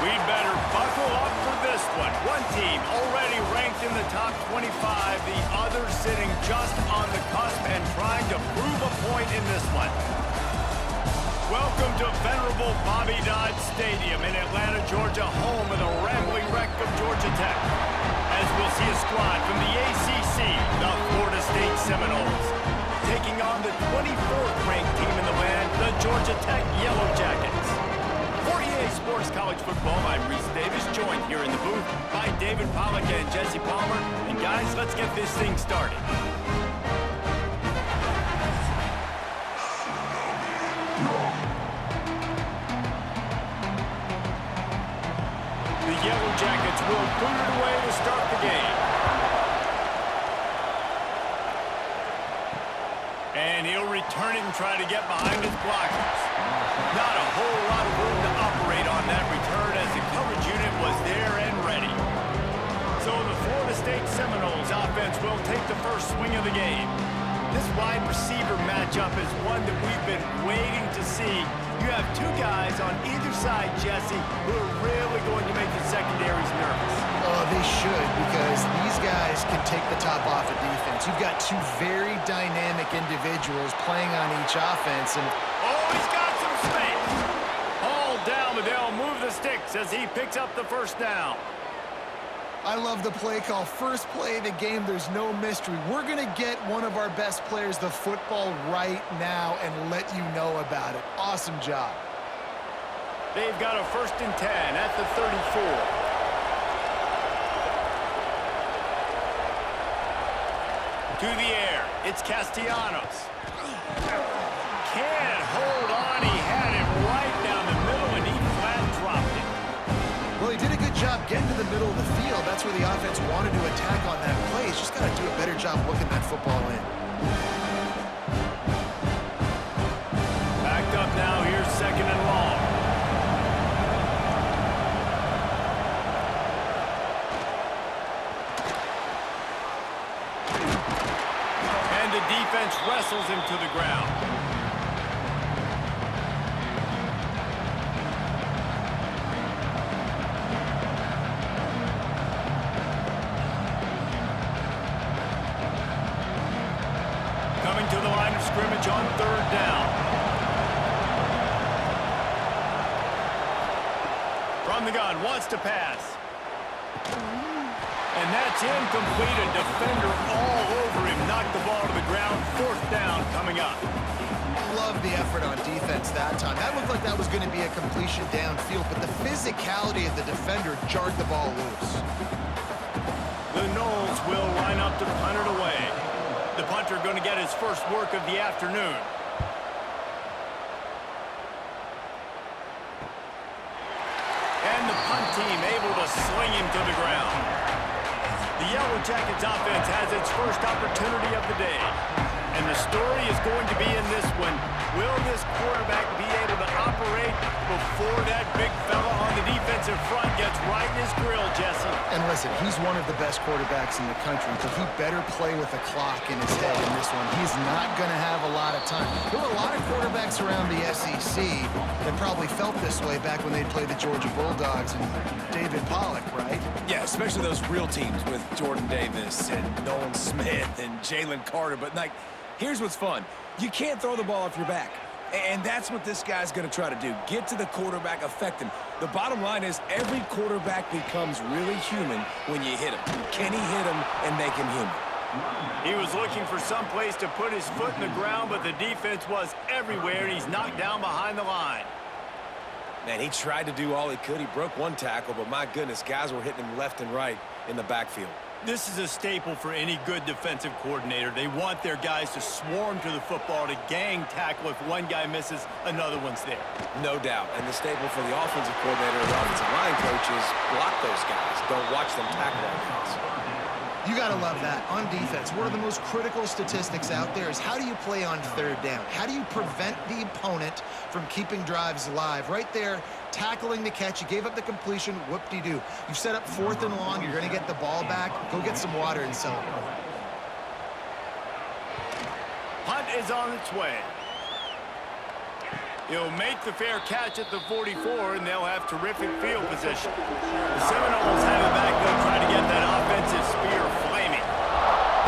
We'd better buckle up for this one. One team already ranked in the top 25, the other sitting just on the cusp and trying to prove a point in this one. Welcome to venerable Bobby Dodd Stadium in Atlanta, Georgia, home of the rambling wreck of Georgia Tech. As we'll see a squad from the ACC, the Florida State Seminoles, taking on the 24th ranked team in the land, the Georgia Tech Yellow Jackets. For EA Sports College Football, I'm Reese Davis, joined here in the booth by David Pollack and Jesse Palmer. And guys, let's get this thing started. The Yellow Jackets will boot it away to start the game. And he'll return it and try to get behind his blockers. Not a whole lot of room to operate on that return as the coverage unit was there and ready. So the Florida State Seminoles offense will take the first swing of the game. This wide receiver matchup is one that we've been waiting to see. You have two guys on either side, Jesse, who are really going to make the secondaries nervous. Oh, they should, because these guys can take the top off of defense. You've got two very dynamic individuals playing on each offense. And oh, he's got some space. All down, but they'll move the sticks as he picks up the first down. I love the play call. First play of the game, there's no mystery. We're going to get one of our best players the football right now and let you know about it. Awesome job. They've got a 1st and 10 at the 34. To the air, it's Castellanos. Can't hold on. He had it right down the middle, and he flat dropped it. Well, he did a good job getting to the middle of the field. That's where the offense wanted to attack on that play. He's just got to do a better job looking that football in. Backed up now. Here's 2nd and long. And the defense wrestles him to the ground. Coming to the line of scrimmage on 3rd down. From the gun, wants to pass. And that's incomplete. A defender all over him. Knocked the ball to the ground. 4th down coming up. Love the effort on defense that time. That looked like that was going to be a completion downfield, but the physicality of the defender jarred the ball loose. The Noles will line up to punt it away. The punter going to get his first work of the afternoon. And the punt team able to sling him to the ground. The Yellow Jackets offense has its first opportunity of the day. And the story is going to be in this one. Will this quarterback be able to operate before that big fella on the defensive front gets right in his grill, Jesse? And listen, he's one of the best quarterbacks in the country, but he better play with a clock in his head in this one. He's not going to have a lot of time. There were a lot of quarterbacks around the SEC that probably felt this way back when they played the Georgia Bulldogs and David Pollack, right? Yeah, especially those real teams with Jordan Davis and Nolan Smith and Jalen Carter. But, like, here's what's fun. You can't throw the ball off your back. And that's what this guy's going to try to do. Get to the quarterback, affect him. The bottom line is every quarterback becomes really human when you hit him. Can he hit him and make him human? He was looking for some place to put his foot in the ground, but the defense was everywhere, and he's knocked down behind the line. Man, he tried to do all he could. He broke one tackle, but my goodness, guys were hitting him left and right in the backfield. This is a staple for any good defensive coordinator. They want their guys to swarm to the football, to gang tackle. If one guy misses, another one's there. No doubt. And the staple for the offensive coordinator and offensive line coaches, block those guys. Don't watch them tackle our guys. You got to love that. On defense, one of the most critical statistics out there is how do you play on 3rd down? How do you prevent the opponent from keeping drives alive? Right there, tackling the catch. You gave up the completion. Whoop-de-doo. You've set up 4th and long. You're going to get the ball back. Go get some water and celebrate. Punt is on its way. He'll make the fair catch at the 44, and they'll have terrific field position. The Seminoles have it back, though, trying to get that offensive spear flaming.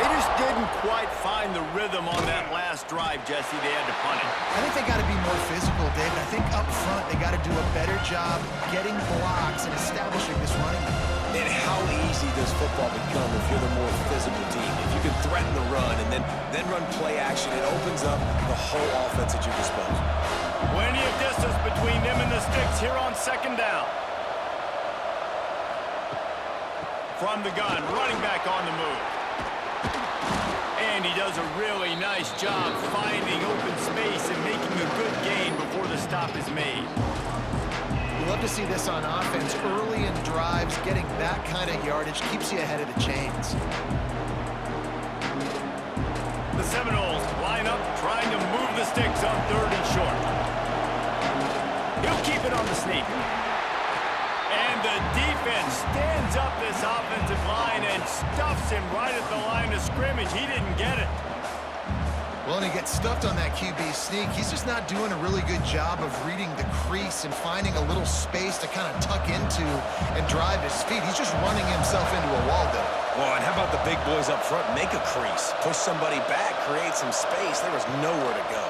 They just didn't quite find the rhythm on that last drive, Jesse. They had to punt it. I think they got to be more physical, David. I think up front they got to do a better job getting blocks and establishing this running game. And how easy does football become if you're the more physical team? If you can threaten the run and then run play action, it opens up the whole offense at your disposal. Plenty of distance between them and the sticks here on second down. From the gun, running back on the move. And he does a really nice job finding open space and making a good gain before the stop is made. We love to see this on offense. Early in drives, getting that kind of yardage keeps you ahead of the chains. The Seminoles line up, trying to move the sticks on 3rd and short. He'll keep it on the sneak. And the defense stands up this offensive line and stuffs him right at the line of scrimmage. He didn't get it. Well, and he gets stuffed on that QB sneak. He's just not doing a really good job of reading the crease and finding a little space to kind of tuck into and drive his feet. He's just running himself into a wall there. Well, and how about the big boys up front? Make a crease. Push somebody back. Create some space. There was nowhere to go.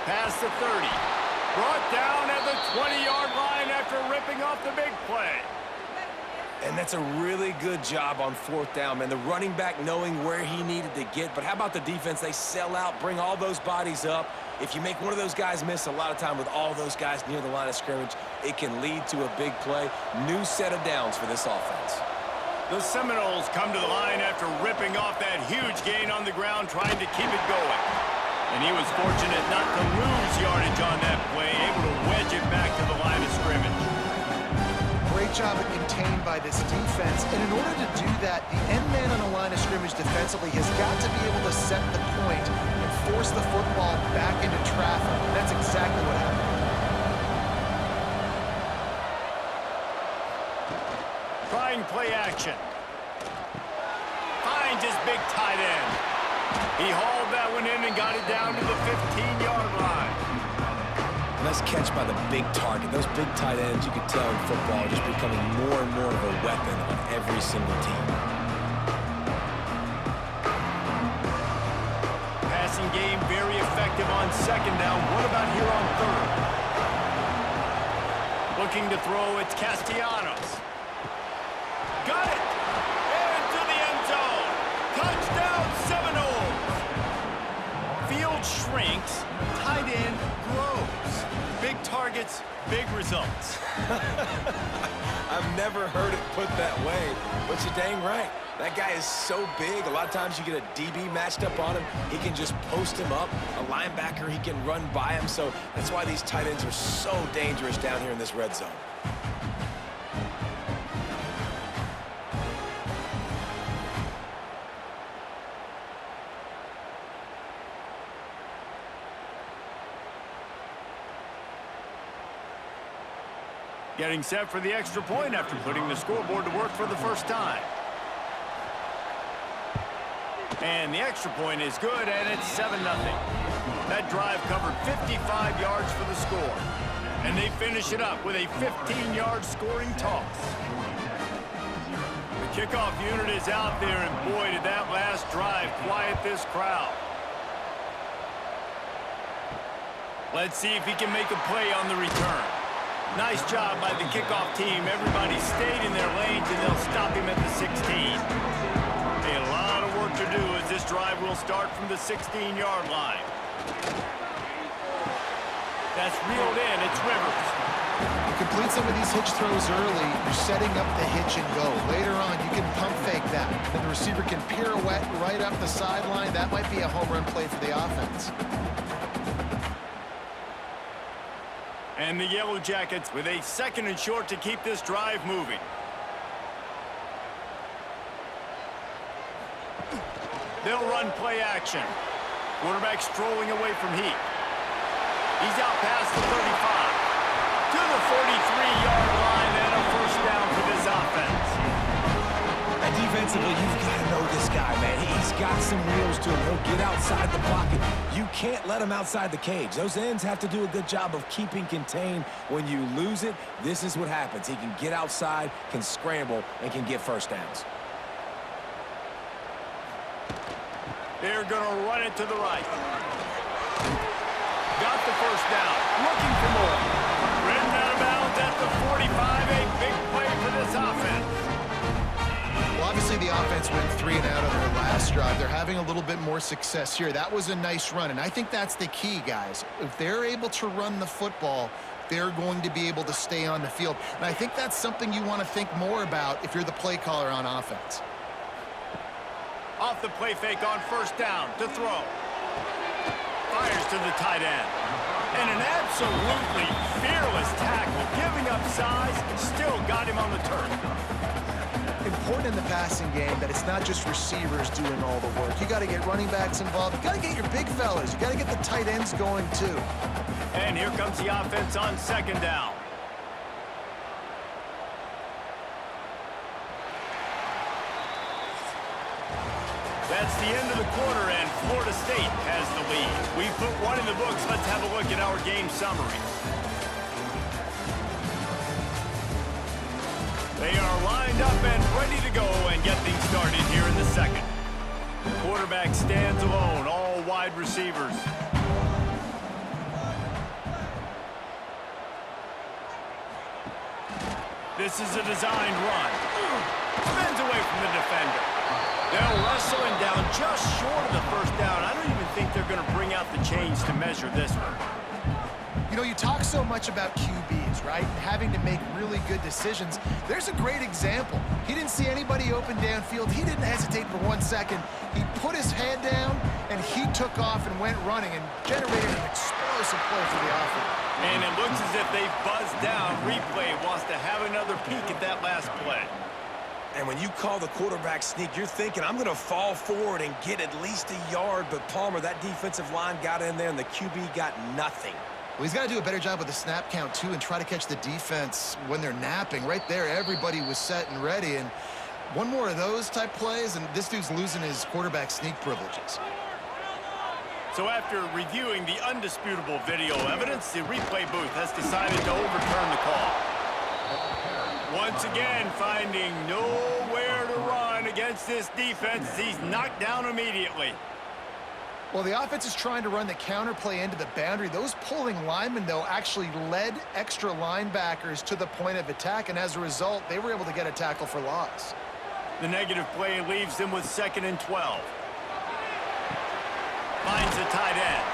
Past the 30. Brought down at the 20-yard line after ripping off the big play. And that's a really good job on 4th down, man. The running back knowing where he needed to get. But how about the defense? They sell out, bring all those bodies up. If you make one of those guys miss, a lot of time with all those guys near the line of scrimmage, it can lead to a big play. New set of downs for this offense. The Seminoles come to the line after ripping off that huge gain on the ground, trying to keep it going. And he was fortunate not to lose yardage on that play, able to wedge it back to the line of scrimmage. Great job contained by this defense. And in order to do that, the end man on the line of scrimmage defensively has got to be able to set the point and force the football back into traffic. And that's exactly what happened. Trying play action. Finds his big tight end. He hauled that one in and got it down to the 15-yard line. Nice catch by the big target. Those big tight ends, you could tell in football, just becoming more and more of a weapon on every single team. Passing game very effective on second down. What about here on 3rd? Looking to throw, it's Castellanos. Got it! Into the end zone. Touchdown Seminoles! Field shrinks, tight end grows. Big targets, big results. I've never heard it put that way, but you're dang right. That guy is so big. A lot of times you get a DB matched up on him. He can just post him up. A linebacker, he can run by him. So that's why these tight ends are so dangerous down here in this red zone. Getting set for the extra point after putting the scoreboard to work for the first time. And the extra point is good, and it's 7-0. That drive covered 55 yards for the score. And they finish it up with a 15-yard scoring toss. The kickoff unit is out there, and boy, did that last drive quiet this crowd. Let's see if he can make a play on the return. Nice job by the kickoff team. Everybody stayed in their lanes, and they'll stop him at the 16. A lot of work to do as this drive will start from the 16-yard line. That's reeled in. It's Rivers. You complete some of these hitch throws early, you're setting up the hitch and go. Later on, you can pump fake that. Then the receiver can pirouette right up the sideline. That might be a home run play for the offense. And the Yellow Jackets with a 2nd and short to keep this drive moving. They'll run play action. Quarterback strolling away from Heat. He's out past the 35. To the 43-yard line and a first down for this offense. And defensively, you've got to know this guy, man. He's got some wheels to him. He'll get outside the pocket. You can't let him outside the cage. Those ends have to do a good job of keeping contained. When you lose it, this is what happens. He can get outside, can scramble, and can get first downs. They're going to run it to the right. Got the first down. Looking for more. Ridden out of bounds at the 45. A big play for this offense. Well, obviously the offense went 3 and out on their last drive. They're having a little bit more success here. That was a nice run, and I think that's the key, guys. If they're able to run the football, they're going to be able to stay on the field. And I think that's something you want to think more about if you're the play caller on offense. Off the play fake on first down to throw. Fires to the tight end. And an absolutely fearless tackle. Giving up size, still got him on the turf. Important in the passing game that it's not just receivers doing all the work. You got to get running backs involved. You got to get your big fellas. You got to get the tight ends going too. And here comes the offense on second down. That's the end of the quarter, and Florida State has the lead. We've put one in the books. Let's have a look at our game summary. They are lined up and ready to go and get things started here in the second. Quarterback stands alone, all wide receivers. This is a designed run. Spins away from the defender. They'll wrestle him down just short of the first down. I don't even think they're going to bring out the chains to measure this one. You know, you talk so much about QBs, right? Having to make really good decisions. There's a great example. He didn't see anybody open downfield. He didn't hesitate for 1 second. He put his head down, and he took off and went running and generated an explosive play for the offense. And it looks as if they've buzzed down. Replay wants to have another peek at that last play. And when you call the quarterback sneak, you're thinking, I'm going to fall forward and get at least a yard. But Palmer, that defensive line got in there, and the QB got nothing. Well, he's got to do a better job with the snap count, too, and try to catch the defense when they're napping. Right there, everybody was set and ready. And one more of those type plays, and this dude's losing his quarterback sneak privileges. So after reviewing the undisputable video evidence, the replay booth has decided to overturn the call. Once again, finding nowhere to run against this defense. He's knocked down immediately. Well, the offense is trying to run the counter play into the boundary. Those pulling linemen, though, actually led extra linebackers to the point of attack, and as a result, they were able to get a tackle for loss. The negative play leaves them with 2nd and 12. Finds the tight end.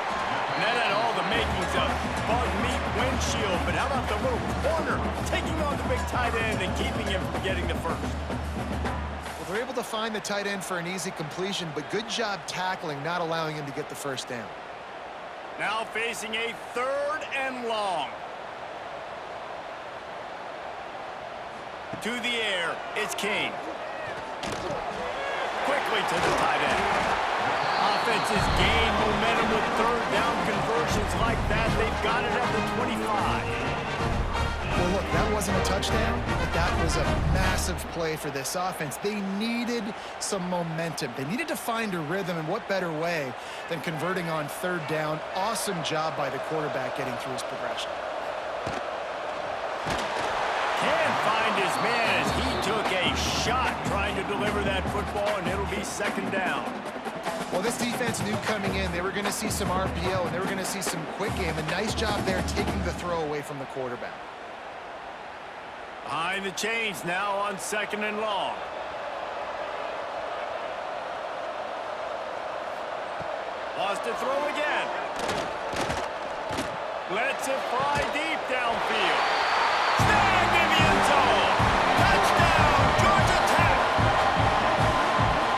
And that had all the makings of bug meat windshield, but how about the little corner taking on the big tight end and keeping him from getting the first? Well, they're able to find the tight end for an easy completion, but good job tackling, not allowing him to get the first down. Now facing a 3rd and long. To the air, it's King. Quickly to the tight end. Offenses gain momentum with 3rd down conversions like that. They've got it at the 25. Well, look, that wasn't a touchdown, but that was a massive play for this offense. They needed some momentum. They needed to find a rhythm, and what better way than converting on 3rd down. Awesome job by the quarterback getting through his progression. Can't find his man as he took a shot trying to deliver that football, and it'll be 2nd down. Well, this defense knew coming in they were going to see some RPO, and they were going to see some quick game. A nice job there taking the throw away from the quarterback. Behind the chains now on 2nd and long. Lost to throw again. Lets it fly deep downfield. Snagged in the end zone. Touchdown, Georgia Tech.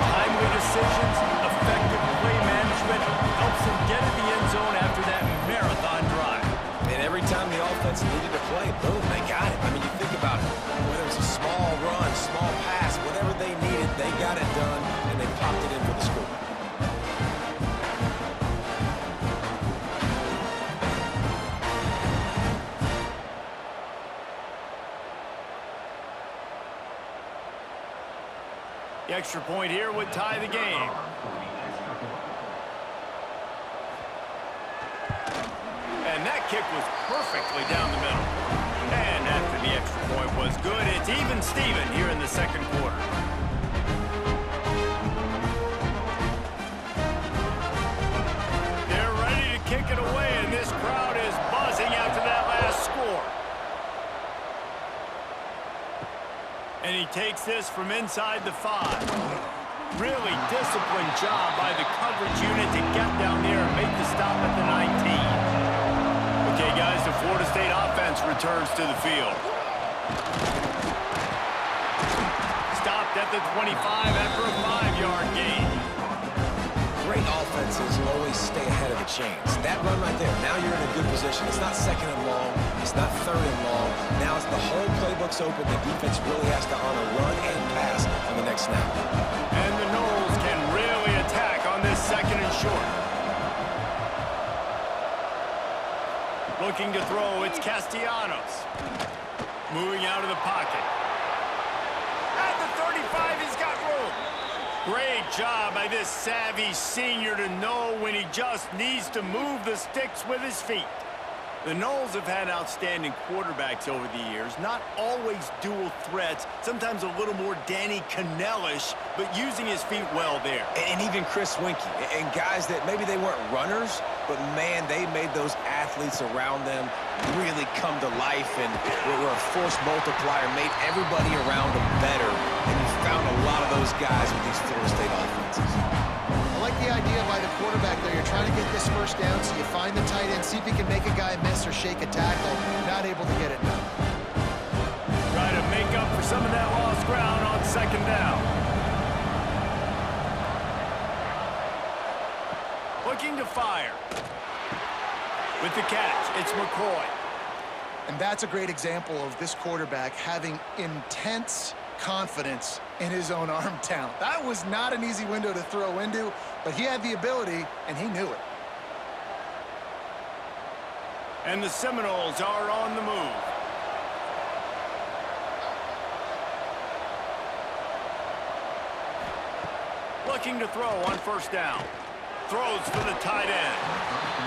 Timely decisions, effective play management helps them get in the end zone after that marathon drive. And every time the offense needed to play, boom, they got it. I mean, you think about it. Whether it was a small run, small pass, whatever they needed, they got it done, and they popped it in for the score. The extra point here would tie the game. kick was perfectly down the middle. And after the extra point was good, it's even Steven here in the second quarter. They're ready to kick it away, and this crowd is buzzing after that last score. And he takes this from inside the 5. Really disciplined job by the coverage unit to get down there and make the stop at the 19. Okay, guys, the Florida State offense returns to the field. Stopped at the 25 after a 5-yard gain. Great offenses always stay ahead of the chains. That run right there, now you're in a good position. It's not second and long. It's not third and long. Now it's the whole playbook's open. The defense really has to honor run and pass on the next snap. And the Noles can really attack on this second and short. Looking to throw, it's Castellanos. Moving out of the pocket. At the 35, he's got room. Great job by this savvy senior to know when he just needs to move the sticks with his feet. The Noles have had outstanding quarterbacks over the years, not always dual threats, sometimes a little more Danny Cannell-ish, but using his feet well there. And even Chris Winkie, and guys that maybe they weren't runners, but man, they made those athletes around them really come to life and were a force multiplier, made everybody around them better. And you found a lot of those guys with these Florida State offenses. I like the idea by the quarterback there. You're trying to get this first down, so you find the tight end, see if he can make a guy miss or shake a tackle. Not able to get it done. Try to make up for some of that lost ground on second down. Looking to fire. With the catch, it's McCoy. And that's a great example of this quarterback having intense confidence in his own arm talent. That was not an easy window to throw into, but he had the ability, and he knew it. And the Seminoles are on the move. Looking to throw on first down. Throws for the tight end.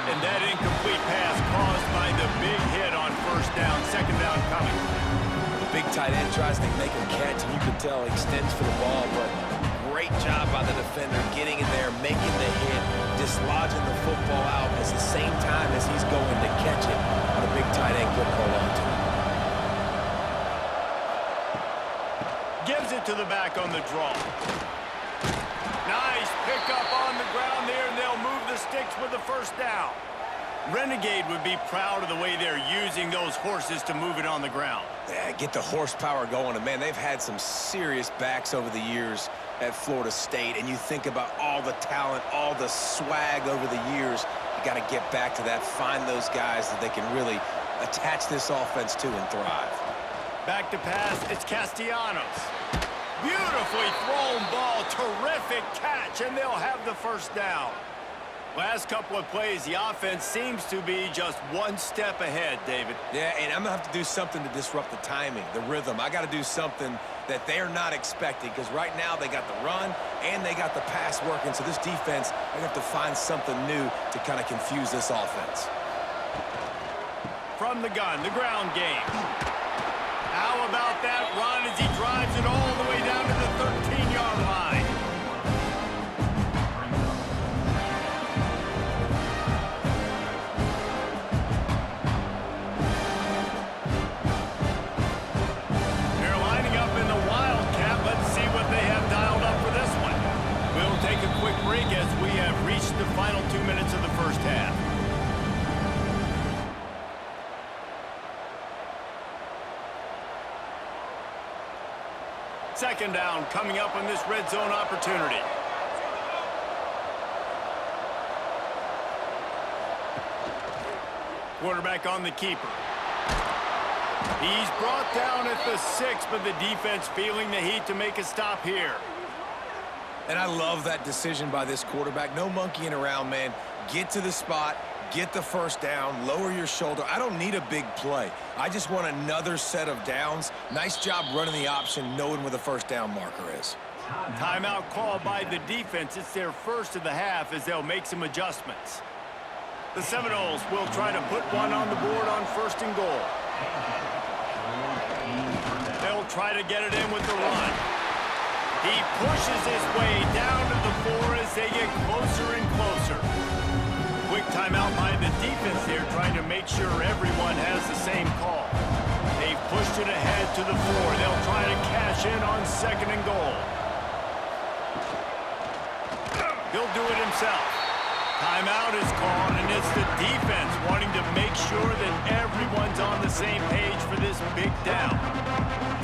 And that incomplete pass caused by the big hit on first down. Second down coming. Big tight end tries to make a catch, and you can tell he extends for the ball, but great job by the defender getting in there, making the hit, dislodging the football out at the same time as he's going to catch it. The big tight end couldn't hold on to it. Gives it to the back on the draw. Nice pickup on the ground there, and they'll move the sticks with the first down. Renegade would be proud of the way they're using those horses to move it on the ground. Yeah, get the horsepower going. And, man, they've had some serious backs over the years at Florida State. And you think about all the talent, all the swag over the years. You got to get back to that, find those guys that they can really attach this offense to and thrive. Back to pass, it's Castellanos. Beautifully thrown ball, terrific catch, and they'll have the first down. Last couple of plays, the offense seems to be just one step ahead, David. Yeah, and I'm going to have to do something to disrupt the timing, the rhythm. I got to do something that they're not expecting, because right now they got the run and they got the pass working. So this defense, they're going to have to find something new to kind of confuse this offense. From the gun, the ground game. How about that run as he drives it all the way down to the 13-yard line? They're lining up in the Wildcat. Let's see what they have dialed up for this one. We'll take a quick break as we have reached the final 2 minutes of the first half. Second down coming up on this red zone opportunity. Quarterback on the keeper. He's brought down at the 6, but the defense feeling the heat to make a stop here. And I love that decision by this quarterback. No monkeying around, man. Get to the spot, get the first down, lower your shoulder. I don't need a big play. I just want another set of downs. Nice job running the option, knowing where the first down marker is. Timeout called by the defense. It's their first of the half as they'll make some adjustments. The Seminoles will try to put one on the board on 1st and goal. They'll try to get it in with the run. He pushes his way down to the 4 as they get closer and closer. Quick timeout by the defense here, trying to make sure everyone has the same call. They've pushed it ahead to the 4. They'll try to cash in on 2nd and goal. He'll do it himself. Timeout is called, and it's the defense wanting to make sure that everyone's on the same page for this big down.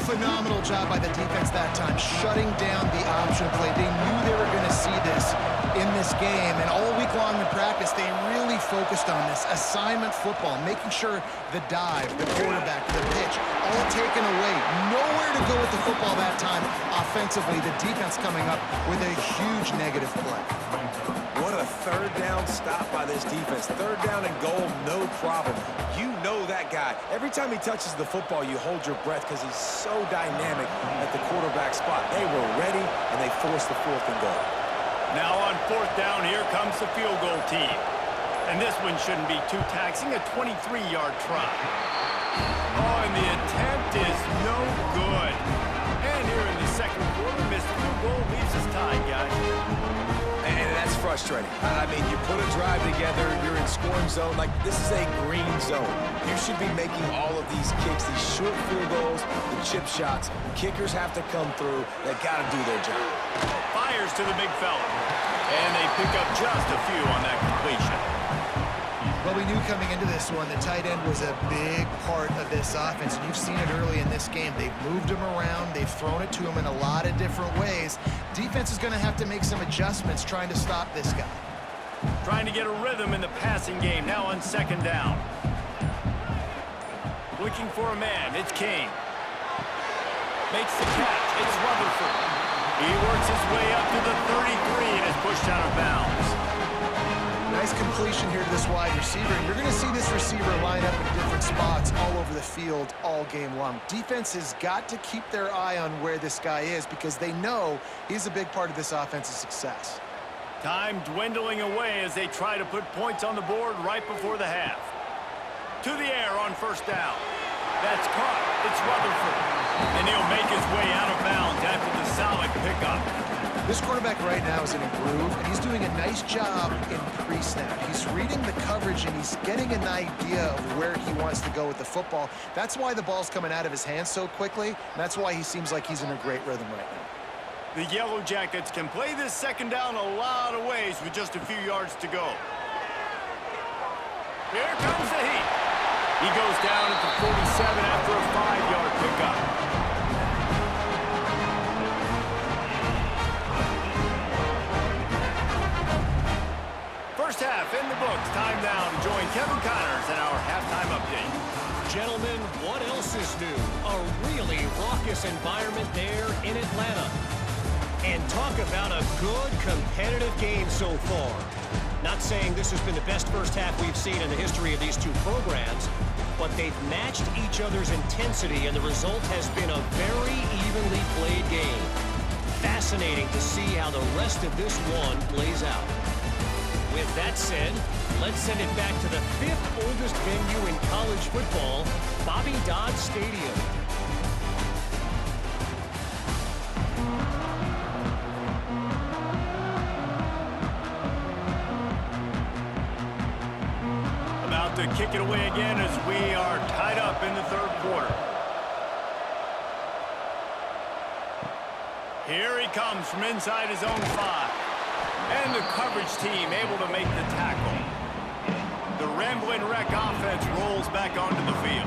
Phenomenal job by the defense that time, shutting down the option play. They knew they were going to see this in this game, and all week long in practice, they really focused on this assignment football, making sure the dive, the quarterback, the pitch, all taken away. Nowhere to go with the football that time offensively. The defense coming up with a huge negative play. What a 3rd down stop by this defense. 3rd down and goal, no problem. You know that guy. Every time he touches the football, you hold your breath because he's so dynamic at the quarterback spot. They were ready, and they forced the 4th and goal. Now on 4th down, here comes the field goal team. And this one shouldn't be too taxing, a 23-yard try. Oh, and the attempt is no good. And here in the 2nd quarter, missed field goal leaves us tied, guys. And that's frustrating. I mean, you put a drive together, you're in scoring zone. Like, this is a green zone. You should be making all of these kicks, these short field goals, the chip shots. Kickers have to come through. They got to do their job. Fires to the big fella. And they pick up just a few on that completion. Well, we knew coming into this one, the tight end was a big part of this offense, and you've seen it early in this game. They've moved him around. They've thrown it to him in a lot of different ways. Defense is going to have to make some adjustments trying to stop this guy. Trying to get a rhythm in the passing game now on 2nd down. Looking for a man. It's Kane. Makes the catch. It's Rutherford. He works his way up to the 33 and is pushed out of bounds. Nice completion here to this wide receiver, and you're going to see this receiver line up in different spots all over the field all game long. Defense has got to keep their eye on where this guy is because they know he's a big part of this offense's success. Time dwindling away as they try to put points on the board right before the half. To the air on 1st down. That's caught. It's Rutherford. And he'll make his way out of bounds after the solid pickup. This quarterback right now is in a groove, and he's doing a nice job in pre-snap. He's reading the coverage, and he's getting an idea of where he wants to go with the football. That's why the ball's coming out of his hands so quickly, and that's why he seems like he's in a great rhythm right now. The Yellow Jackets can play this 2nd down a lot of ways with just a few yards to go. Here comes the heat. He goes down at the 47 after a 5-yard pickup. First half in the books. Time now to join Kevin Connors in our halftime update. Gentlemen, what else is new? A really raucous environment there in Atlanta. And talk about a good competitive game so far. Not saying this has been the best first half we've seen in the history of these two programs, but they've matched each other's intensity, and the result has been a very evenly played game. Fascinating to see how the rest of this one plays out. With that said, let's send it back to the 5th oldest venue in college football, Bobby Dodd Stadium. About to kick it away again as we are tied up in the 3rd quarter. Here he comes from inside his own 5. And the coverage team able to make the tackle. The Ramblin' Wreck offense rolls back onto the field.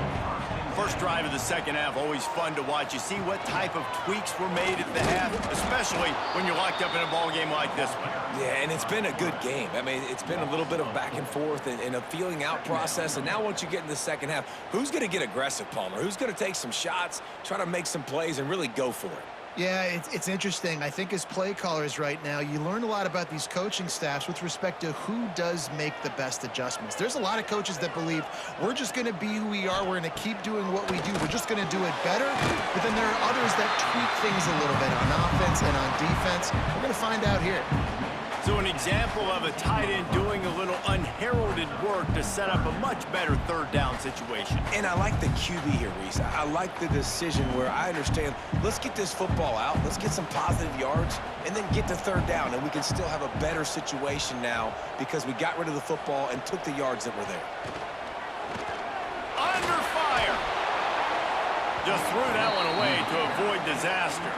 First drive of the 2nd half, always fun to watch. You see what type of tweaks were made at the half, especially when you're locked up in a ball game like this one. Yeah, and it's been a good game. I mean, it's been a little bit of back and forth and a feeling out process. And now once you get in the 2nd half, who's going to get aggressive, Palmer? Who's going to take some shots, try to make some plays, and really go for it? Yeah, it's interesting. I think as play callers right now, you learn a lot about these coaching staffs with respect to who does make the best adjustments. There's a lot of coaches that believe we're just going to be who we are. We're going to keep doing what we do. We're just going to do it better. But then there are others that tweak things a little bit on offense and on defense. We're going to find out here. So an example of a tight end doing a little unheralded work to set up a much better third down situation. And I like the QB here, Reese. I like the decision where I understand, let's get this football out, let's get some positive yards, and then get to third down, and we can still have a better situation now because we got rid of the football and took the yards that were there. Under fire. Just threw that one away to avoid disaster.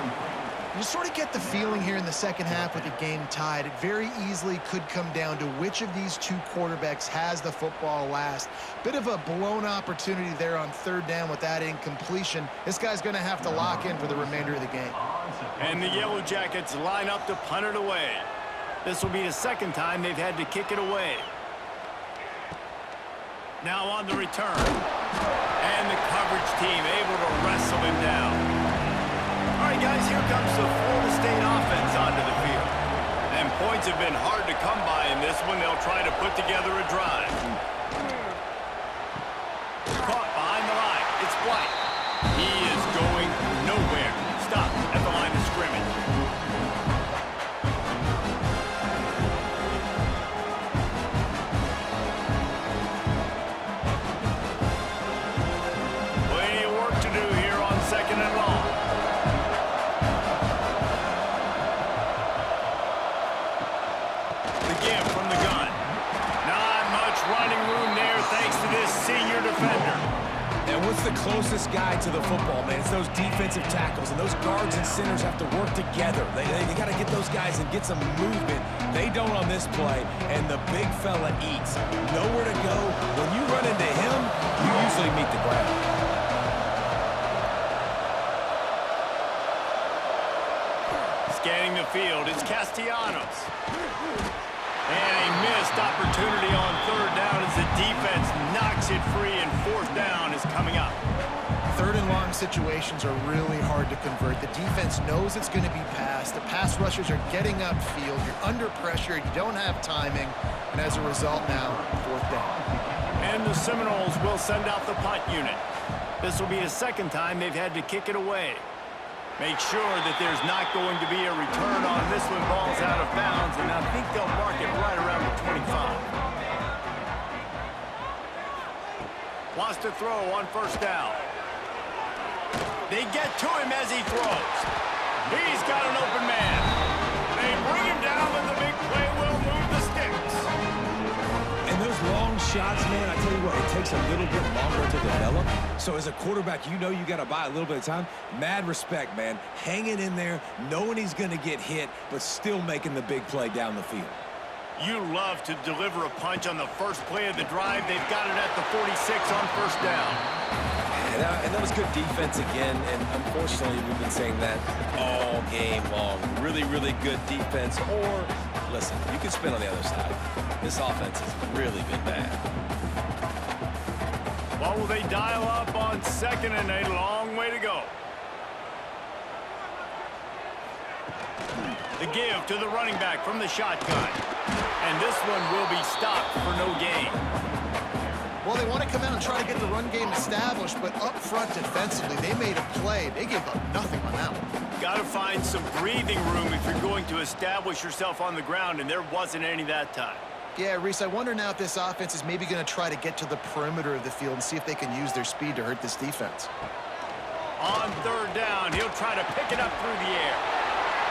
You sort of get the feeling here in the second half with the game tied. It very easily could come down to which of these two quarterbacks has the football last. Bit of a blown opportunity there on third down with that incompletion. This guy's going to have to lock in for the remainder of the game. And the Yellow Jackets line up to punt it away. This will be the second time they've had to kick it away. Now on the return. And the coverage team able to wrestle him down. All right, guys, here comes the Florida State offense onto the field. And points have been hard to come by in this one. They'll try to put together a drive. Caught behind the line. It's White. He is going nowhere. Stop at the line of scrimmage. Plenty of work to do here on second and long. From the gun. Not much running room there thanks to this senior defender. And what's the closest guy to the football, man? It's those defensive tackles, and those guards and centers have to work together. They got to get those guys and get some movement. They don't on this play, and the big fella eats. Nowhere to go. When you run into him, you usually meet the ground. Scanning the field, it's Castellanos. And a missed opportunity on third down as the defense knocks it free, and fourth down is coming up. Third and long situations are really hard to convert. The defense knows it's going to be passed. The pass rushers are getting upfield. You're under pressure. You don't have timing. And as a result now, fourth down. And the Seminoles will send out the punt unit. This will be the second time they've had to kick it away. Make sure that there's not going to be a return on this one. Ball's out of bounds, and I think they'll mark it right around the 25. Wants to throw on first down. They get to him as he throws. He's got an open man. They bring him down, and the big play will move the sticks. And those long shots, man, I tell you what, it takes a little bit longer to develop. So as a quarterback, you know you got to buy a little bit of time. Mad respect, man. Hanging in there, knowing he's going to get hit, but still making the big play down the field. You love to deliver a punch on the first play of the drive. They've got it at the 46 on first down. And that was good defense again, and unfortunately, we've been saying that all game long. Really, really good defense. Or, listen, you can spin on the other side. This offense has really been bad. What will they dial up on second and a long way to go? The give to the running back from the shotgun. And this one will be stopped for no gain. Well, they want to come out and try to get the run game established, but up front defensively, they made a play. They gave up nothing on that one. Got to find some breathing room if you're going to establish yourself on the ground, and there wasn't any that time. Yeah, Reese, I wonder now if this offense is maybe going to try to get to the perimeter of the field and see if they can use their speed to hurt this defense. On third down, he'll try to pick it up through the air.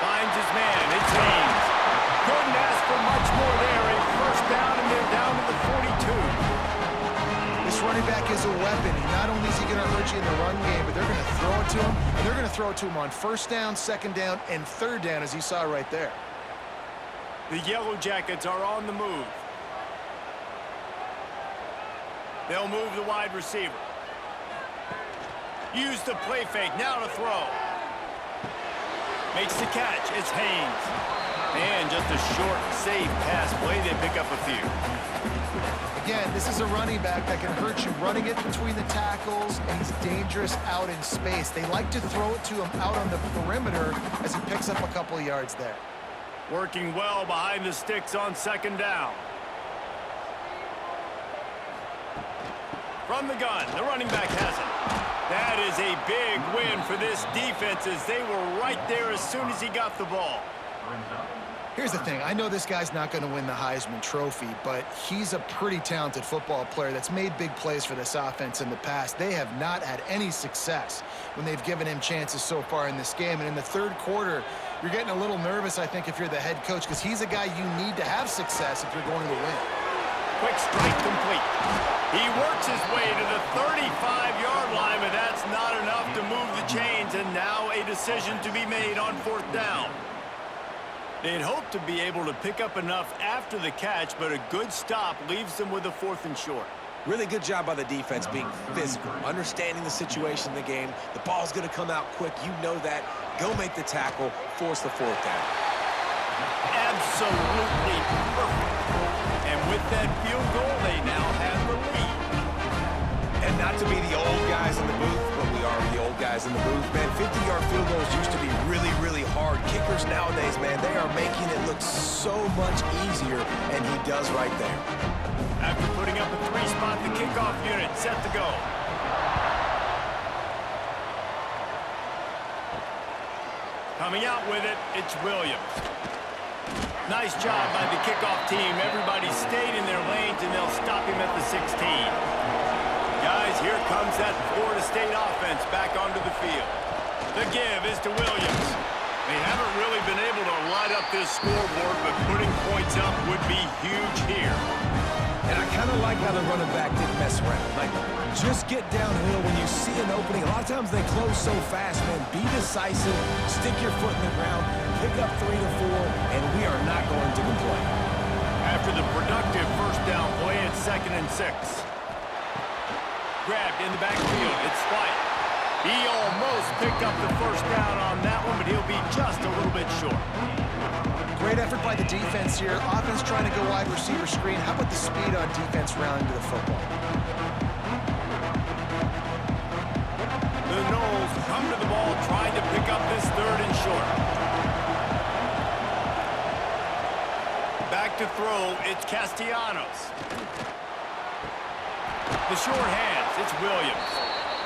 Finds his man. It's Haynes. Couldn't ask for much more there. A first down, and they're down to the 42. This running back is a weapon. Not only is he going to hurt you in the run game, but they're going to throw it to him, and they're going to throw it to him on first down, second down, and third down, as you saw right there. The Yellow Jackets are on the move. They'll move the wide receiver. Use the play fake. Now to throw. Makes the catch. It's Haynes. And just a short, safe pass play. They pick up a few. Again, this is a running back that can hurt you running it between the tackles, and he's dangerous out in space. They like to throw it to him out on the perimeter as he picks up a couple of yards there. Working well behind the sticks on second down. From the gun, the running back has it. That is a big win for this defense as they were right there as soon as he got the ball. Here's the thing. I know this guy's not going to win the Heisman Trophy, but he's a pretty talented football player that's made big plays for this offense in the past. They have not had any success when they've given him chances so far in this game. And in the third quarter, you're getting a little nervous, I think, if you're the head coach, because he's a guy you need to have success if you're going to win. Quick strike complete. He works his way to the 35-yard line, but that's not enough to move the chains, and now a decision to be made on 4th down. They'd hoped to be able to pick up enough after the catch, but a good stop leaves them with a 4th and short. Really good job by the defense being physical, understanding the situation in the game. The ball's going to come out quick. You know that. Go make the tackle, force the 4th down. Absolutely perfect. And with that field goal, they now have the lead. And not to be the old guys in the booth, but we are the old guys in the booth, man. 50-yard field goals used to be really, really hard. Kickers nowadays, man, they are making it look so much easier, and he does right there. After putting up a 3-spot, the kickoff unit set to go. Coming out with it, it's Williams. Nice job by the kickoff team. Everybody stayed in their lanes, and they'll stop him at the 16. Guys, here comes that Florida State offense back onto the field. The give is to Williams. They haven't really been able to light up this scoreboard, but putting points up would be huge here. And I kind of like how the running back didn't mess around. Like, just get downhill when you see an opening. A lot of times they close so fast, man. Be decisive, stick your foot in the ground, pick up 3 to 4, and we are not going to complain. After the productive 1st down play, it's 2nd and 6. Grabbed in the backfield, it's White. He almost picked up the 1st down on that one, but he'll be just a little bit short. Great effort by the defense here. Offense trying to go wide receiver screen. How about the speed on defense rounding to the football? The Knowles come to the ball trying to pick up this 3rd and short. Back to throw, it's Castellanos. The short hands, it's Williams.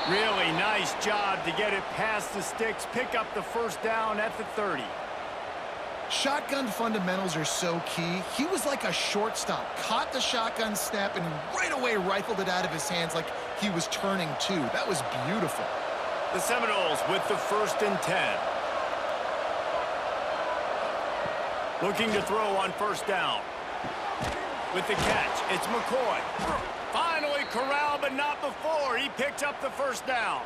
Really nice job to get it past the sticks, pick up the 1st down at the 30. Shotgun fundamentals are so key. He was like a shortstop, caught the shotgun snap, and right away rifled it out of his hands like he was turning 2. That was beautiful. The Seminoles with the 1st and 10. Looking to throw on 1st down. With the catch, it's McCoy. Finally corralled, but not before. He picked up the 1st down.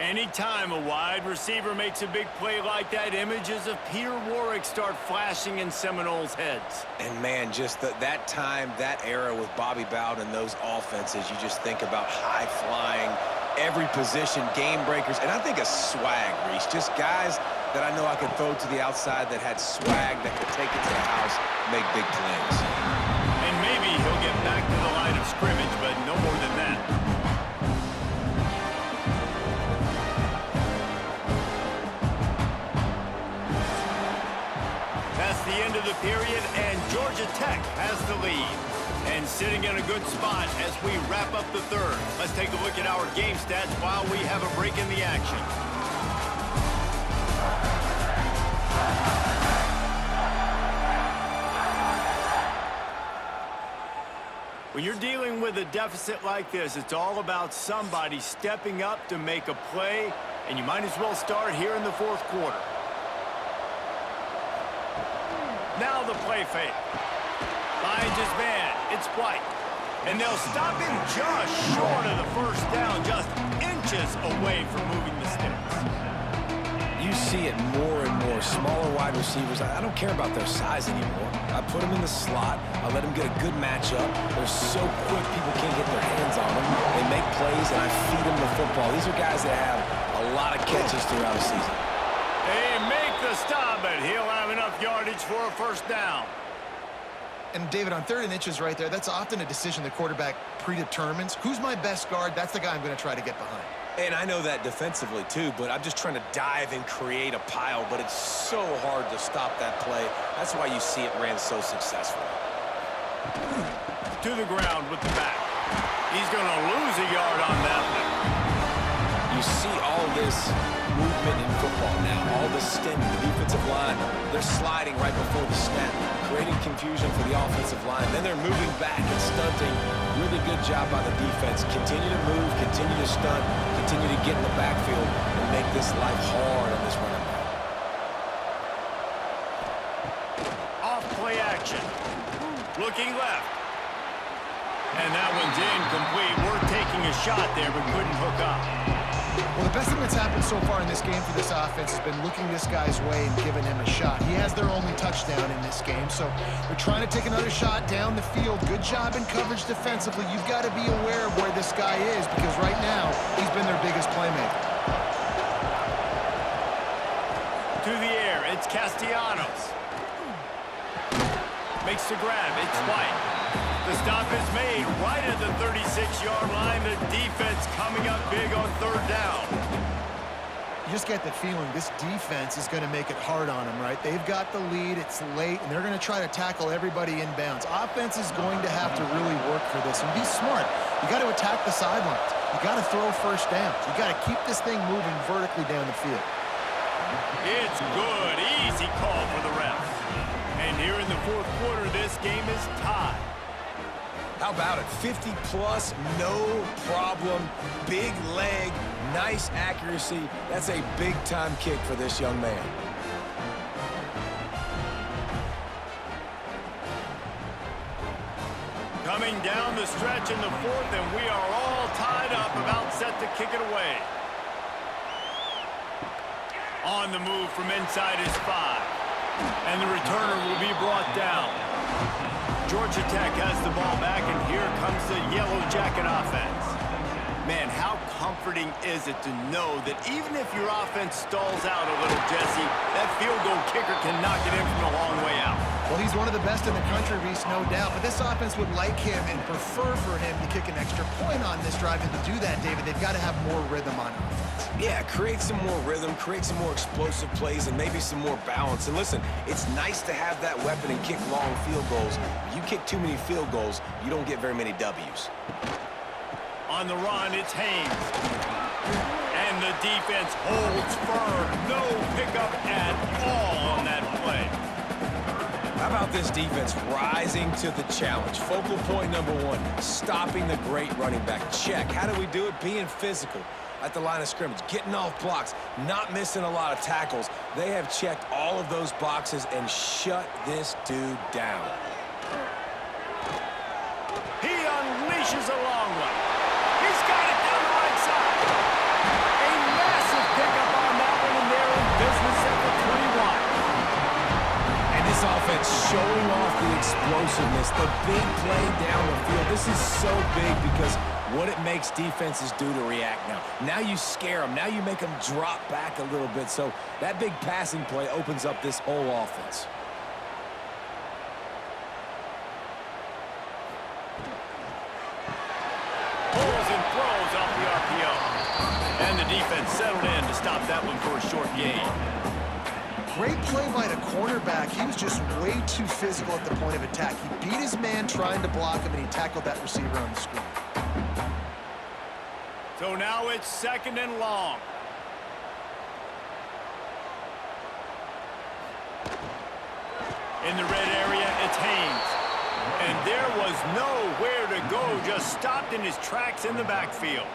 Anytime a wide receiver makes a big play like that, images of Peter Warrick start flashing in Seminoles' heads. And, man, just that time, that era with Bobby Bowden and those offenses, you just think about high-flying, every position, game breakers, and I think of swag, Reese. Just guys that I know I could throw to the outside that had swag that could take it to the house, make big plays. And maybe he'll get back to the line of scrimmage, but no more than that. That's the end of the period, and Georgia Tech has the lead. And sitting in a good spot as we wrap up the 3rd. Let's take a look at our game stats while we have a break in the action. When you're dealing with a deficit like this, it's all about somebody stepping up to make a play, and you might as well start here in the 4th quarter. Now the play fake. Finds his man. It's White. And they'll stop him just short of the 1st down, just inches away from moving the sticks. You see it more and more. Smaller wide receivers, I don't care about their size anymore. I put them in the slot. I let them get a good matchup. They're so quick, people can't get their hands on them. They make plays, and I feed them the football. These are guys that have a lot of catches throughout a season. They make the stop, but he'll have enough yardage for a 1st down. And, David, on 3rd and inches right there, that's often a decision the quarterback predetermines. Who's my best guard? That's the guy I'm going to try to get behind. And I know that defensively, too, but I'm just trying to dive and create a pile, but it's so hard to stop that play. That's why you see it ran so successfully. To the ground with the back. He's going to lose a yard on that one. You see all this movement in football now, all the stemming, the defensive line, they're sliding right before the snap, creating confusion for the offensive line. Then they're moving back and stunting. Really good job by the defense. Continue to move, continue to stunt, continue to get in the backfield and make this life hard on this running back. Off play action. Looking left. And that one's incomplete. We're taking a shot there, but couldn't hook up. Well, the best thing that's happened so far in this game for this offense has been looking this guy's way and giving him a shot. He has their only touchdown in this game, so they're trying to take another shot down the field. Good job in coverage defensively. You've got to be aware of where this guy is because right now he's been their biggest playmaker. To the air, it's Castellanos. Makes the grab, it's White. The stop is made right at the 36-yard line. The defense coming up big on third down. You just get the feeling this defense is going to make it hard on them, right? They've got the lead, it's late, and they're going to try to tackle everybody inbounds. Offense is going to have to really work for this and be smart. You got to attack the sidelines. You got to throw first downs. You got to keep this thing moving vertically down the field. It's good. Easy call for the refs. And here in the fourth quarter, this game is tied. How about it? 50-plus, no problem. Big leg, nice accuracy. That's a big-time kick for this young man. Coming down the stretch in the fourth, and we are all tied up, about set to kick it away. On the move from inside his 5. And the returner will be brought down. Georgia Tech has the ball back, and here comes the Yellow Jacket offense. Man, how comforting is it to know that even if your offense stalls out a little, Jesse, that field goal kicker can knock it in from a long way out. Well, he's one of the best in the country, Reese, no doubt. But this offense would like him and prefer for him to kick an extra point on this drive. And to do that, David, they've got to have more rhythm on offense. Yeah, create some more rhythm, create some more explosive plays, and maybe some more balance. And listen, it's nice to have that weapon and kick long field goals. If you kick too many field goals, you don't get very many W's. On the run, it's Haynes. And the defense holds firm. No pickup at all on that play. How about this defense rising to the challenge? Focal point number 1, stopping the great running back. Check. How do we do it? Being physical at the line of scrimmage, getting off blocks, not missing a lot of tackles. They have checked all of those boxes and shut this dude down. He unleashes a long one. He's got it down the right side. A massive pickup on that one, and they're in business at the 21. And this offense showing off the explosiveness, the big play down the field. This is so big because what it makes defenses do to react now. Now you scare them. Now you make them drop back a little bit. So that big passing play opens up this whole offense. Pulls and throws off the RPO. And the defense settled in to stop that one for a short gain. Great play by the cornerback. He was just way too physical at the point of attack. He beat his man trying to block him, and he tackled that receiver on the screen. So now it's 2nd and long. In the red area, it's Haynes. And there was nowhere to go, just stopped in his tracks in the backfield.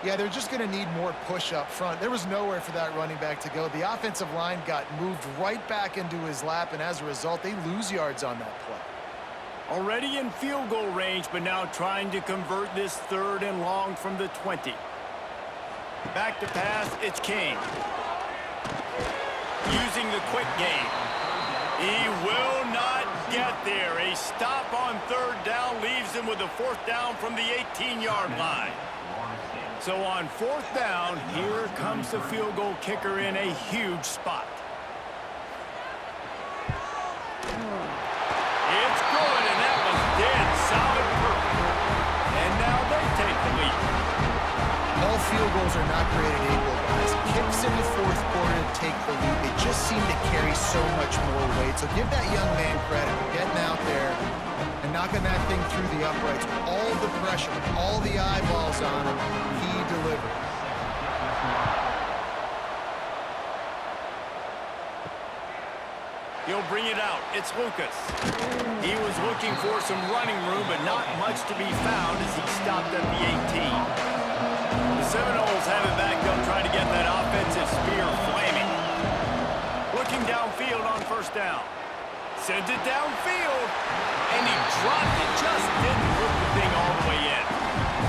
Yeah, they're just going to need more push up front. There was nowhere for that running back to go. The offensive line got moved right back into his lap, and as a result, they lose yards on that play. Already in field goal range, but now trying to convert this 3rd and long from the 20. Back to pass, it's King. Using the quick game. He will not get there. A stop on 3rd down leaves him with a 4th down from the 18-yard line. So on 4th down, here comes the field goal kicker in a huge spot. It's good, and that was dead solid perfect. And now they take the lead. All field goals are not created equal, guys. Kicks in the 4th quarter to take the lead. They just seem to carry so much more weight. So give that young man credit for getting out there and knocking that thing through the uprights. All the pressure, all the eyeballs on him, he delivered. He'll bring it out. It's Lucas. He was looking for some running room, but not much to be found as he stopped at the 18. The Seminoles have it back up, trying to get that offensive spear flaming. Looking downfield on first down. Sends it downfield, and he dropped it. Just didn't put the thing all the way in.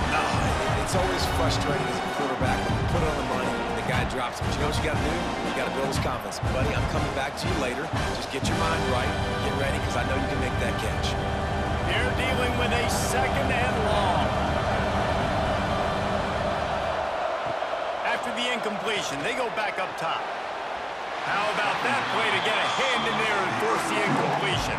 No, it's always frustrating as a quarterback when you put it on the money and the guy drops it. But you know what you got to do? You got to build his confidence. Buddy, I'm coming back to you later. Just get your mind right. Get ready, because I know you can make that catch. They're dealing with a second and long. After the incompletion, they go back up top. How about that play to get a hand in there and force the incompletion?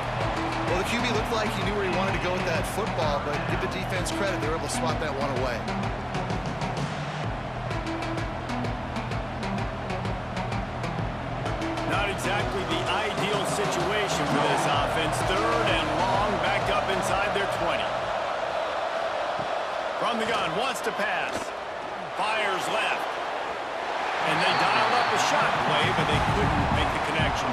Well, the QB looked like he knew where he wanted to go with that football, but give the defense credit. They were able to swat that one away. Not exactly the ideal situation for this offense. Third and long, back up inside their 20. From the gun, wants to pass. Fires left. And they dialed up a shot play, but they couldn't make the connection.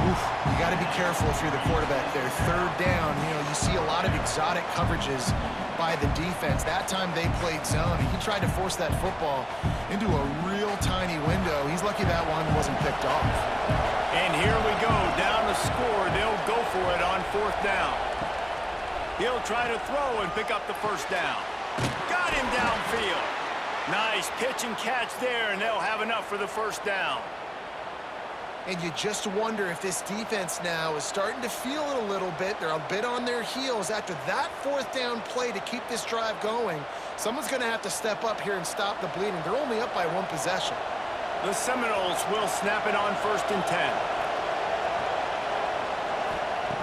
Oof, you got to be careful if you're the quarterback there. Third down, you see a lot of exotic coverages by the defense. That time they played zone. He tried to force that football into a real tiny window. He's lucky that one wasn't picked off. And here we go, down to score. They'll go for it on fourth down. He'll try to throw and pick up the first down. Got him downfield. Nice pitch and catch there, and they'll have enough for the first down. And you just wonder if this defense now is starting to feel it a little bit. They're a bit on their heels after that fourth down play to keep this drive going. Someone's going to have to step up here and stop the bleeding. They're only up by one possession. The Seminoles will snap it on first and 10.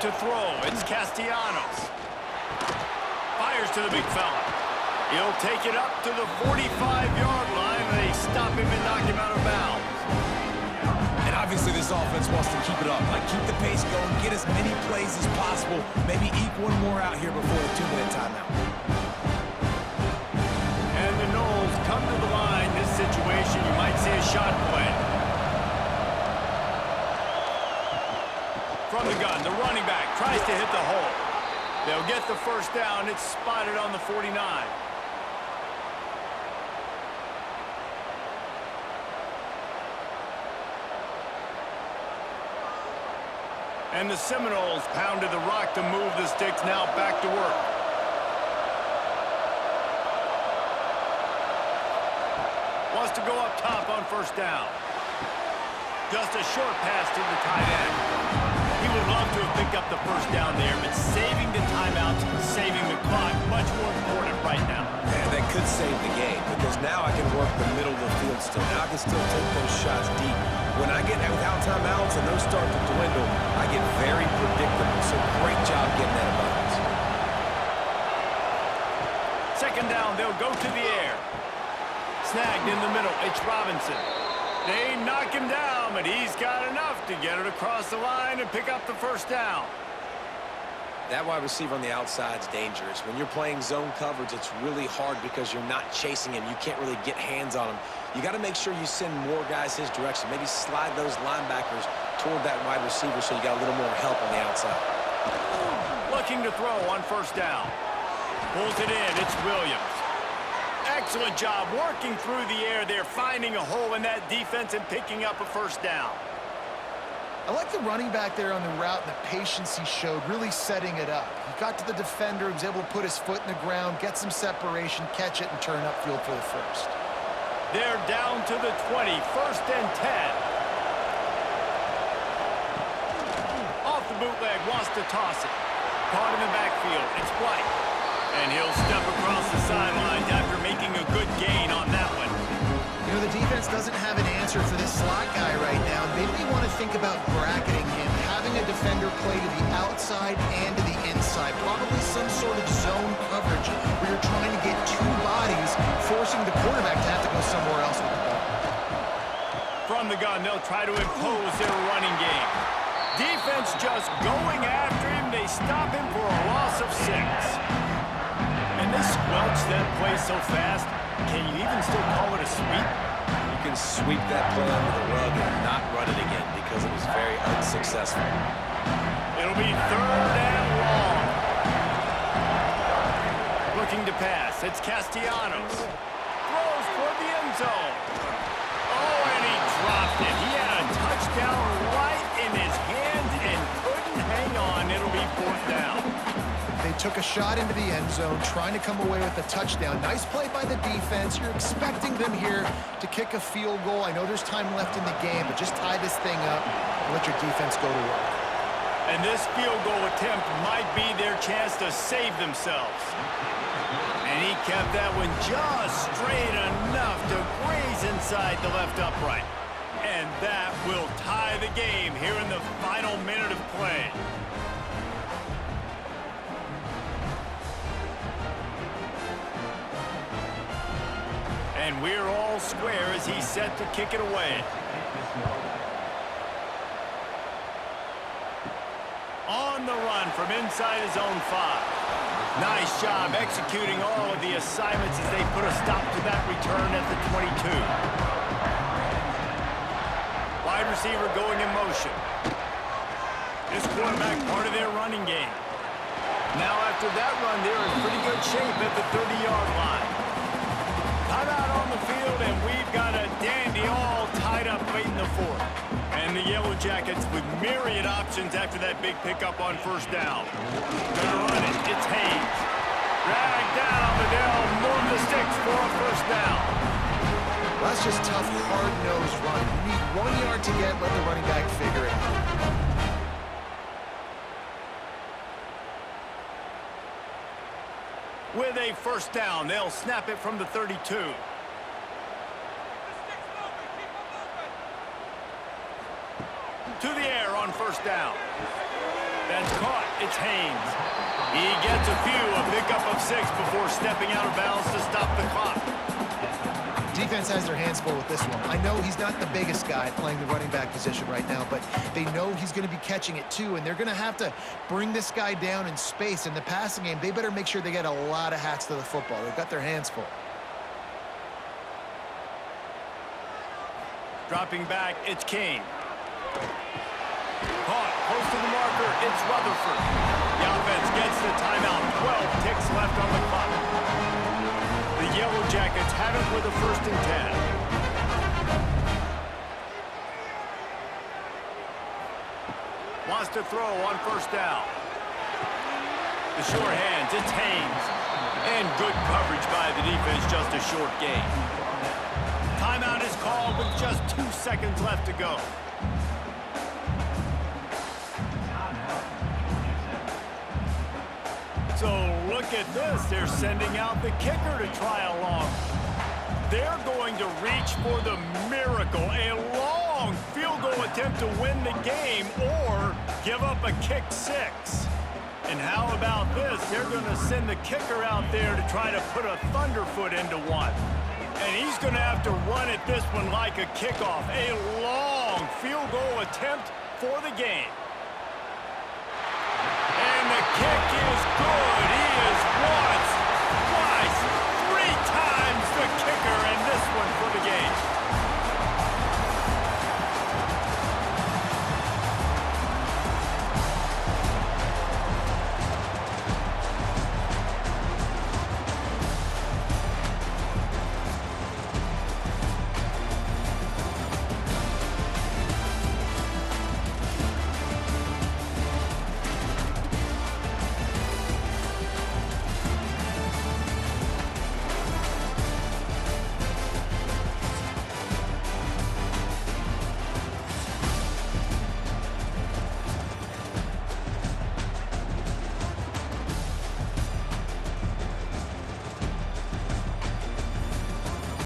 To throw, it's Castellanos. Fires to the big fella. He'll take it up to the 45-yard line. They stop him and knock him out of bounds. And obviously this offense wants to keep it up. Like, keep the pace going, get as many plays as possible, maybe eke one more out here before the 2-minute timeout. And the Noles come to the line. This situation, you might see a shot play. From the gun, the running back tries to hit the hole. They'll get the first down. It's spotted on the 49. And the Seminoles pounded the rock to move the sticks. Now back to work. Wants to go up top on first down. Just a short pass to the tight end. He would love to have picked up the first down there, but saving the timeouts, saving the clock, much more important right now. And that could save the game, because now I can work the middle of the field still. Now I can still take those shots deep. When I get without timeouts and those start to dwindle, I get very predictable. So great job getting that bounds. Second down, they'll go to the air. Snagged in the middle, it's Robinson. They knock him down, but he's got enough to get it across the line and pick up the first down. That wide receiver on the outside is dangerous. When you're playing zone coverage, it's really hard because you're not chasing him. You can't really get hands on him. You got to make sure you send more guys his direction. Maybe slide those linebackers toward that wide receiver so you got a little more help on the outside. Looking to throw on first down. Pulls it in. It's Williams. Excellent job working through the air there, finding a hole in that defense and picking up a first down. I like the running back there on the route and the patience he showed, really setting it up. He got to the defender, he was able to put his foot in the ground, get some separation, catch it, and turn upfield for the first. They're down to the 20, first and 10. Off the bootleg, wants to toss it. Caught in the backfield, it's White. And he'll step across the sidelines after making a good gain on that one. You know, the defense doesn't have an answer for this slot guy right now. They may want to think about bracketing him, having a defender play to the outside and to the inside. Probably some sort of zone coverage where you're trying to get two bodies, forcing the quarterback to have to go somewhere else with the ball. From the gun, they'll try to impose their running game. Defense just going after him. They stop him for a loss of 6. And they squelch that play so fast. Can you even still call it a sweep? You can sweep that play under the rug and not run it again because it was very unsuccessful. It'll be 3rd and long. Looking to pass. It's Castellanos. Throws toward the end zone. Oh, and he dropped it. He had a touchdown right in his hands and couldn't hang on. It'll be 4th down. They took a shot into the end zone, trying to come away with a touchdown. Nice play by the defense. You're expecting them here to kick a field goal. I know there's time left in the game, but just tie this thing up and let your defense go to work. And this field goal attempt might be their chance to save themselves. And he kept that one just straight enough to graze inside the left upright. And that will tie the game here in the final minute of play. And we're all square as he's set to kick it away. On the run from inside his own 5. Nice job executing all of the assignments as they put a stop to that return at the 22. Wide receiver going in motion. This quarterback part of their running game. Now after that run, they're in pretty good shape at the 30-yard line. Timeout on the field, and we've got a dandy all tied up late in the 4th. And the Yellow Jackets with myriad options after that big pickup on 1st down. Gonna run it. It's Hayes. Dragged down, but they'll move the sticks for a 1st down. Well, that's just tough, hard-nosed running. You need 1 yard to get, let the running back figure it out. With a 1st down, they'll snap it from the 32. To the air on 1st down. That's caught. It's Haynes. He gets a pickup of 6 before stepping out of bounds to stop the clock. Defense has their hands full with this one. I know he's not the biggest guy playing the running back position right now, but they know he's going to be catching it too, and they're going to have to bring this guy down in space. In the passing game, they better make sure they get a lot of hats to the football. They've got their hands full. Dropping back, it's Kane. Caught, close to the marker, it's Rutherford. The offense gets the timeout, 12 ticks left on the clock. The Yellow Jackets have it with a 1st and 10. Wants to throw on 1st down. The short hands, it's Haynes. And good coverage by the defense, just a short gain. Timeout is called with just 2 seconds left to go. So look at this. They're sending out the kicker to try along. They're going to reach for the miracle, a long field goal attempt to win the game or give up a kick 6. And how about this? They're going to send the kicker out there to try to put a thunderfoot into one. And he's going to have to run at this one like a kickoff. A long field goal attempt for the game.